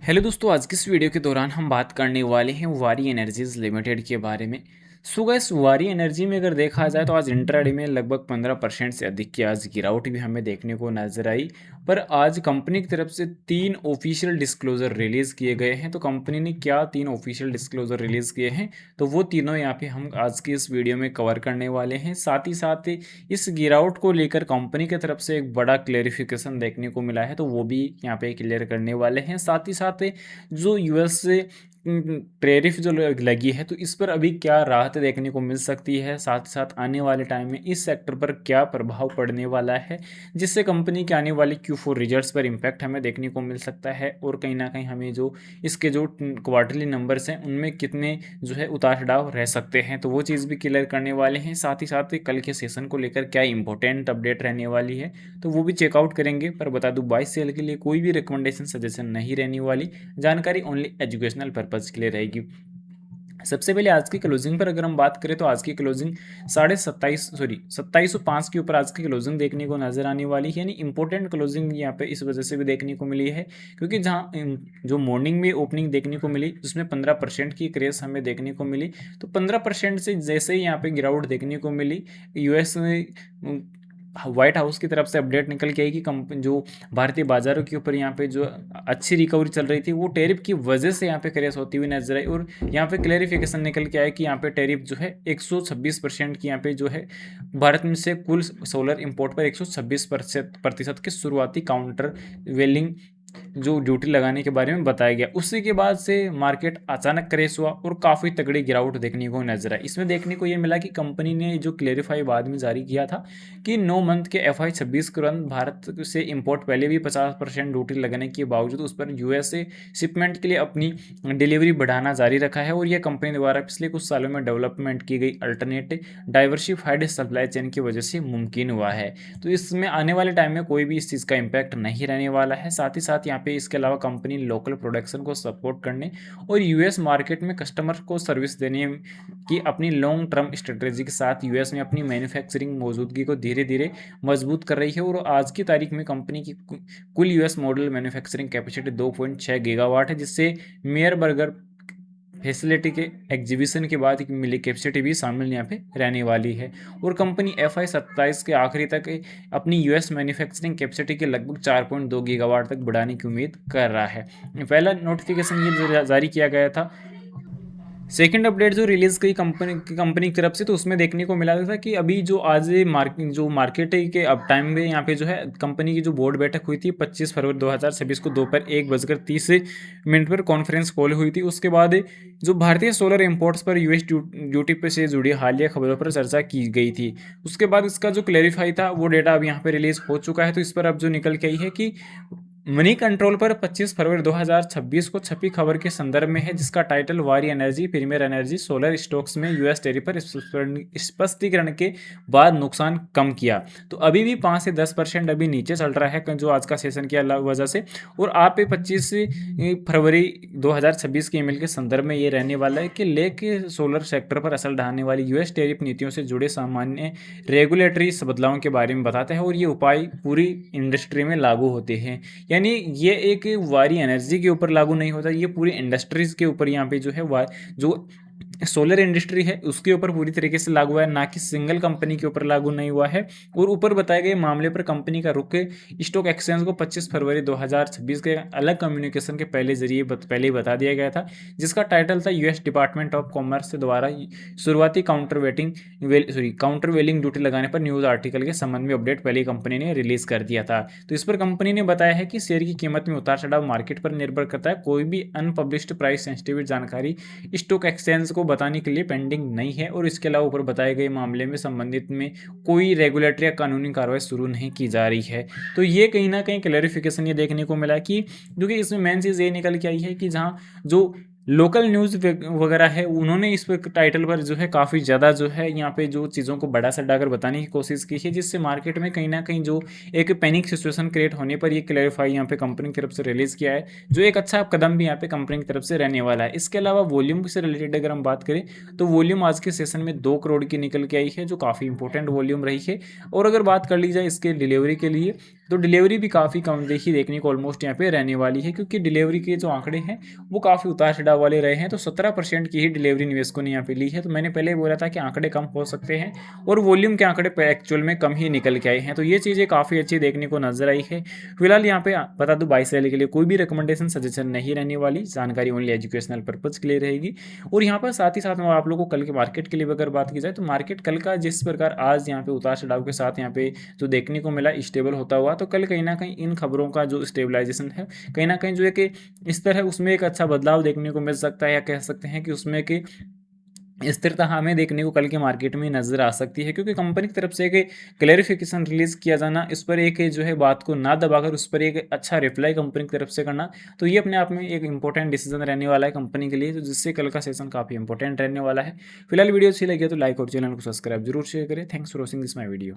Hello दोस्तों, आज की इस वीडियो के दौरान हम बात करने वाले हैं वारी एनर्जीज़ लिमिटेड के बारे में। सो गाइस, वारी एनर्जी में अगर देखा जाए तो आज इंट्राडे में लगभग 15% से अधिक की आज गिरावट भी हमें देखने को नजर आई। पर आज कंपनी की तरफ से 3 ऑफिशियल डिस्क्लोजर रिलीज़ किए गए हैं। तो कंपनी ने क्या 3 ऑफिशियल डिस्क्लोजर रिलीज़ किए हैं, तो वो तीनों यहाँ पे हम आज की इस वीडियो में कवर करने वाले हैं। साथ ही साथ इस गिरावट को लेकर कंपनी की तरफ से एक बड़ा क्लेरिफिकेशन देखने को मिला है, तो वो भी यहाँ पे क्लियर करने वाले हैं। साथ ही साथ जो यूएस से टैरिफ जो लगी है, तो इस पर अभी क्या राहत देखने को मिल सकती है, साथ ही साथ आने वाले टाइम में इस सेक्टर पर क्या प्रभाव पड़ने वाला है, जिससे कंपनी के आने वाले Q4 रिजल्ट्स पर इम्पैक्ट हमें देखने को मिल सकता है। और कहीं ना कहीं हमें जो इसके जो क्वार्टरली नंबर्स हैं उनमें कितने जो है उतार चढ़ाव रह सकते हैं, तो वो चीज़ भी क्लियर करने वाले हैं। साथ ही साथ कल के सेशन को लेकर क्या इंपॉर्टेंट अपडेट रहने वाली है, तो वो भी चेकआउट करेंगे। पर बता दूं, बाई सेल के लिए कोई भी रिकमेंडेशन सजेशन नहीं रहने वाली, जानकारी ओनली एजुकेशनल पर्पज़ के लिए रहेगी। सबसे पहले आज की क्लोजिंग पर अगर हम बात करें तो आज की क्लोजिंग 2705 के ऊपर आज की क्लोजिंग देखने को नजर आने वाली है। यानी इंपॉर्टेंट क्लोजिंग यहाँ पे इस वजह से भी देखने को मिली है क्योंकि जहाँ जो मॉर्निंग में ओपनिंग देखने को मिली उसमें 15% की क्रेज हमें देखने को मिली। तो 15% से जैसे ही यहाँ पे गिरावट देखने को मिली, यूएस में व्हाइट हाउस की तरफ से अपडेट निकल के आई कि कंपनी जो भारतीय बाजारों के ऊपर यहाँ पे जो अच्छी रिकवरी चल रही थी वो टैरिफ की वजह से यहाँ पे क्रेश होती हुई नजर आई। और यहाँ पे क्लेरिफिकेशन निकल के आया कि यहाँ पे टैरिफ जो है 126% की यहाँ पे जो है भारत में से कुल सोलर इंपोर्ट पर 126% की शुरुआती काउंटर वेलिंग जो ड्यूटी लगाने के बारे में बताया गया। उसी के बाद से मार्केट अचानक क्रैश हुआ और काफ़ी तगड़ी गिरावट देखने को नजर आई। इसमें देखने को ये मिला कि कंपनी ने जो क्लेरिफाई बाद में जारी किया था कि 9 मंथ के FY26 के दौरान भारत से इंपोर्ट पहले भी 50% ड्यूटी लगने के बावजूद उस पर यूएस से शिपमेंट के लिए अपनी डिलीवरी बढ़ाना जारी रखा है। और यह कंपनी द्वारा पिछले कुछ सालों में डेवलपमेंट की गई अल्टरनेट डाइवर्सिफाइड सप्लाई चेन की वजह से मुमकिन हुआ है। तो इसमें आने वाले टाइम में कोई भी इस चीज़ का इम्पैक्ट नहीं रहने वाला है। साथ ही साथ यहाँ पे इसके अलावा कंपनी लोकल प्रोडक्शन को सपोर्ट करने और यूएस मार्केट में कस्टमर को सर्विस देने की अपनी लॉन्ग टर्म स्ट्रेटेजी के साथ यूएस में अपनी मैन्युफैक्चरिंग मौजूदगी को धीरे धीरे मजबूत कर रही है। और आज की तारीख में कंपनी की कुल US model manufacturing capacity 2.6 gigawatt है, जिससे मेयर बर्गर फैसिलिटी के एग्जीबिशन के बाद मिली कैपेसिटी भी शामिल यहाँ पे रहने वाली है। और कंपनी FY27 के आखिरी तक अपनी यूएस मैन्युफैक्चरिंग कैपेसिटी के लगभग 4.2 गीगावाट तक बढ़ाने की उम्मीद कर रहा है। पहला नोटिफिकेशन ये जारी किया गया था। सेकंड अपडेट जो रिलीज़ की कंपनी की तरफ से, तो उसमें देखने को मिला था कि अभी जो आज मार्केट के अब टाइम में यहाँ पे जो है कंपनी की जो बोर्ड बैठक हुई थी 25 फरवरी 2026 को दोपहर 1:30 पर कॉन्फ्रेंस कॉल हुई थी। उसके बाद जो भारतीय सोलर इंपोर्ट्स पर यूएस ड्यूटी पे से जुड़ी हालिया खबरों पर चर्चा की गई थी। उसके बाद इसका जो क्लेरिफाई था वो डेटा अब यहाँ पे रिलीज हो चुका है। तो इस पर अब जो निकल के आई है कि मनी कंट्रोल पर 25 फरवरी 2026 को छपी खबर के संदर्भ में है, जिसका title Waaree energy premier energy solar stocks में यूएस टैरिफ पर स्पष्टीकरण के बाद नुकसान कम किया। तो अभी भी 5 से 10% अभी नीचे चल रहा है जो आज का सेशन की वजह से। और आप 25 फरवरी 2026 के ईमेल के संदर्भ में ये रहने वाला है कि लेके सोलर सेक्टर पर असर डालने वाली यूएस टैरिफ नीतियों से जुड़े सामान्य रेगुलेटरी बदलावों के बारे में बताते हैं और ये उपाय पूरी इंडस्ट्री में लागू होते हैं। यानी ये एक वारी एनर्जी के ऊपर लागू नहीं होता, ये पूरी इंडस्ट्रीज के ऊपर यहाँ पे जो है जो सोलर इंडस्ट्री है उसके ऊपर पूरी तरीके से लागू हुआ है, ना कि सिंगल कंपनी के ऊपर लागू नहीं हुआ है। और ऊपर बताए गए मामले पर कंपनी का रुख स्टॉक एक्सचेंज को 25 फरवरी 2026 के अलग कम्युनिकेशन के पहले ही बता दिया गया था, जिसका टाइटल था यूएस डिपार्टमेंट ऑफ कॉमर्स द्वारा शुरुआती काउंटर वेलिंग ड्यूटी लगाने पर न्यूज आर्टिकल के संबंध में अपडेट पहले कंपनी ने रिलीज कर दिया था। तो इस पर कंपनी ने बताया है कि शेयर की कीमत में उतार चढ़ाव मार्केट पर निर्भर करता है, कोई भी अनपब्लिश्ड प्राइस सेंसिटिव जानकारी स्टॉक एक्सचेंज को बताने के लिए पेंडिंग नहीं है। और इसके अलावा ऊपर बताए गए मामले में संबंधित में कोई रेगुलेटरी या कानूनी कार्रवाई शुरू नहीं की जा रही है। तो ये कहीं ना कहीं क्लैरिफिकेशन ये देखने को मिला कि क्योंकि इसमें मेन चीज़ ये निकल के आई है कि जहाँ जो लोकल न्यूज़ वगैरह है उन्होंने इस टाइटल पर जो है काफ़ी ज़्यादा जो है यहाँ पे जो चीज़ों को बड़ा से डाकर बताने की कोशिश की है, जिससे मार्केट में कहीं ना कहीं जो एक पैनिक सिचुएशन क्रिएट होने पर ये क्लैरिफाई यहाँ पे कंपनी की तरफ से रिलीज़ किया है, जो एक अच्छा कदम भी यहाँ पे कंपनी की तरफ से रहने वाला है। इसके अलावा वॉल्यूम से रिलेटेड अगर हम बात करें तो वॉल्यूम आज के सेशन में 2 करोड़ की निकल के आई है, जो काफ़ी इंपॉर्टेंट वॉल्यूम रही है। और अगर बात कर ली जाए इसके डिलीवरी के लिए तो डिलीवरी भी काफ़ी कम देखने को ऑलमोस्ट यहाँ पे रहने वाली है, क्योंकि डिलीवरी के जो आंकड़े हैं वो काफ़ी उतार चढ़ाव वाले रहे हैं। तो 17% की ही डिलीवरी निवेशकों ने यहाँ पे ली है। तो मैंने पहले बोला था कि आंकड़े कम हो सकते हैं और वॉल्यूम के आंकड़े एक्चुअल में कम ही निकल के आए हैं। तो ये चीज़ें काफ़ी अच्छी देखने को नजर आई है। फिलहाल यहाँ पे बता दूँ, बाई सेल के लिए कोई भी रिकमेंडेशन सजेशन नहीं रहने वाली, जानकारी ओनली एजुकेशनल पर्पज के लिए रहेगी। और यहाँ पर साथ ही साथ मैं आप लोगों को कल के मार्केट के लिए अगर बात की जाए तो मार्केट कल का जिस प्रकार आज यहाँ पे उतार चढ़ाव के साथ यहाँ पे जो देखने को मिला स्टेबल होता हुआ, तो कल कहीं ना कहीं इन खबरों का जो स्टेबलाइजेशन है कहीं ना कहीं जो है कि इस तरह उसमें एक अच्छा बदलाव देखने को मिल सकता है, या कह सकते हैं कि उसमें कि स्थिरता हमें देखने को कल के मार्केट में नजर आ सकती है। क्योंकि कंपनी की तरफ से एक क्लेरिफिकेशन रिलीज किया जाना, इस पर एक जो है बात को ना दबाकर उस पर एक अच्छा रिप्लाई कंपनी की तरफ से करना, तो ये अपने आप में एक इंपॉर्टेंट डिसीजन रहने वाला है कंपनी के लिए, तो जिससे कल का सेशन काफी इंपॉर्टेंट रहने वाला है। फिलहाल वीडियो अच्छी लगी तो लाइक और चैनल को सब्सक्राइब जरूर शेयर करें। Thanks for watching this my video.